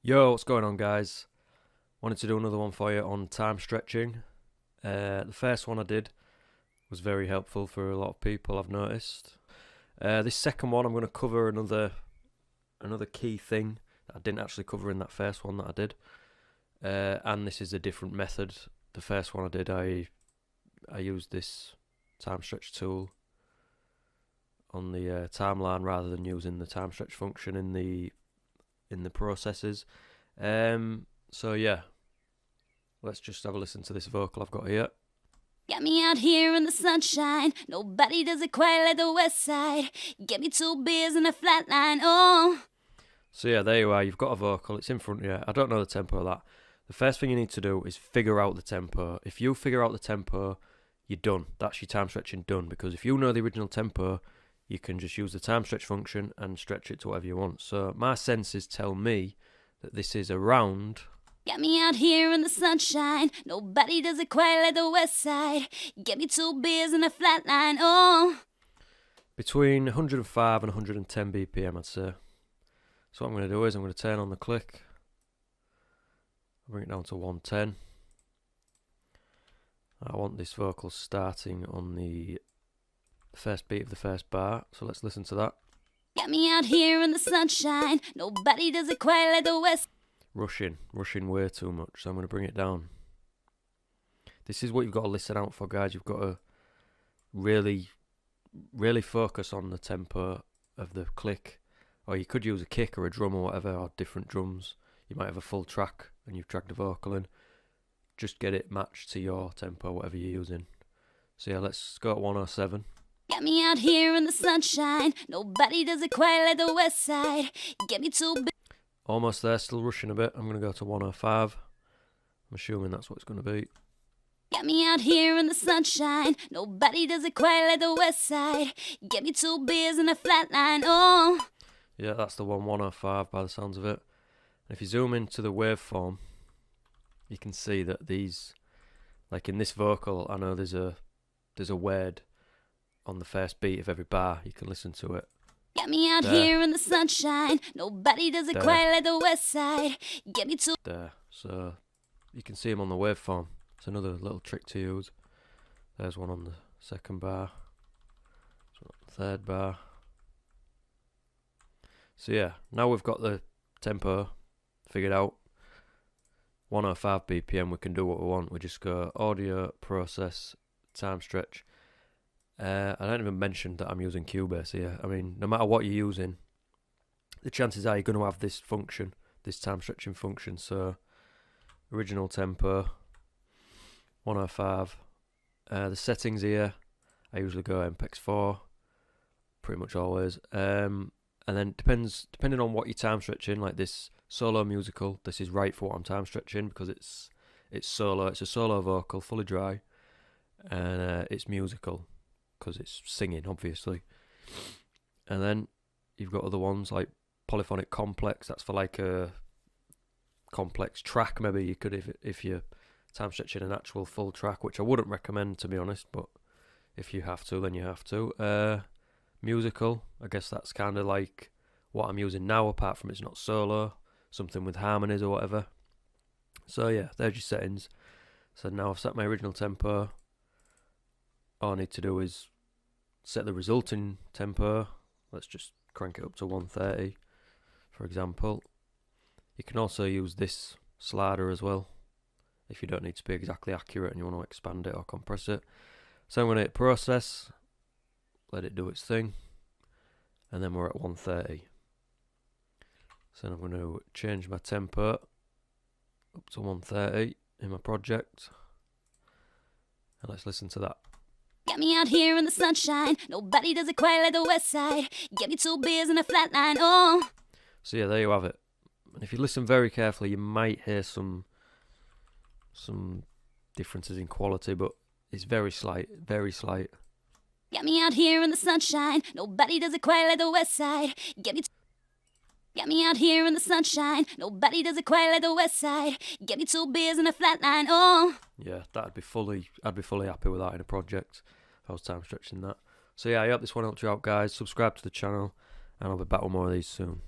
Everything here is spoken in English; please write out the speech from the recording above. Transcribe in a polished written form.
Yo, what's going on, guys? Wanted to do another one for you on time stretching. The first one I did was very helpful for a lot of people, I've noticed. This second one, I'm going to cover another key thing that I didn't actually cover in that first one that I did. And this is a different method. The first one I did, I used this time stretch tool on the timeline rather than using the time stretch function in the processes. So yeah, let's just have a listen to this vocal I've got here. Got me out here in the sunshine. Nobody does it quite like the West Side. Get me 2 beers and a flatline. Oh. So yeah, there you are. You've got a vocal. It's in front of you. I don't know the tempo of that. The first thing you need to do is figure out the tempo. If you figure out the tempo, you're done. That's your time stretching done. Because if you know the original tempo, you can just use the time stretch function and stretch it to whatever you want. So my senses tell me that this is around. Got me out here in the sunshine. Nobody does it quite like the West Side. Get me 2 beers and a flatline. Oh. Between 105 and 110 BPM, I'd say. So what I'm going to do is I'm going to turn on the click. Bring it down to 110. I want this vocal starting on the first beat of the first bar. So let's listen to that. Got me out here in the sunshine. Nobody does it quite like the West. Rushing way too much. So I'm going to bring it down. This is what you've got to listen out for, guys. You've got to really focus on the tempo of the click. Or you could use a kick or a drum or whatever, or different drums. You might have a full track and you've dragged a vocal in. Just get it matched to your tempo, whatever you're using. So yeah, let's go at 107. Got me out here in the sunshine. Nobody does it quite like the West Side. Get me 2 beers. Almost there, still rushing a bit. I'm going to go to 105. I'm assuming that's what it's going to be. Got me out here in the sunshine. Nobody does it quite like the West Side. Get me 2 beers and a flatline. Oh. Yeah, that's the 105 by the sounds of it. And if you zoom into the waveform, you can see that these, like in this vocal, I know there's a word on the first beat of every bar. You can listen to it. Got me out There. here in the sunshine. Nobody does it There. quite like the West Side. Get me 2. There. So you can see them on the waveform. It's another little trick to use. There's one on the second bar. There's one on the third bar. So yeah, now we've got the tempo figured out. 105 BPM, we can do what we want. We just go audio, process, time stretch. I don't even mention that I'm using Cubase here. I mean, no matter what you're using, the chances are you're going to have this function, this time stretching function. So, original tempo, 105. The settings here, I usually go MPEG 4, pretty much always. And then depending on what you're time stretching, like this solo musical, this is right for what I'm time stretching because it's solo. It's a solo vocal, fully dry, and it's musical because it's singing, obviously. And then you've got other ones like polyphonic complex. That's for like a complex track. Maybe you could if you're time stretching an actual full track, which I wouldn't recommend to be honest. But if you have to, then you have to. Musical, I guess that's kind of like what I'm using now, apart from it's not solo, something with harmonies or whatever. So yeah, there's your settings. So now I've set my original tempo. All I need to do is set the resulting tempo. Let's just crank it up to 130, for example. You can also use this slider as well, if you don't need to be exactly accurate and you want to expand it or compress it. So I'm going to hit process, let it do its thing, and then we're at 130. So I'm going to change my tempo up to 130 in my project, and let's listen to that. Got me out here in the sunshine. Nobody does it quite like the West Side. Get me 2 beers and a flatline. Oh. So yeah, there you have it. And if you listen very carefully, you might hear some differences in quality, but it's very slight, very slight. Got me out here in the sunshine. Nobody does it quite like the West Side. Got me out here in the sunshine. Nobody does it quite like the West Side. Get me 2 beers and a flatline. Oh. Yeah, I'd be fully happy with that in a project if I was time stretching that. So yeah, I hope this one helped you out, guys. Subscribe to the channel, and I'll be back with more of these soon.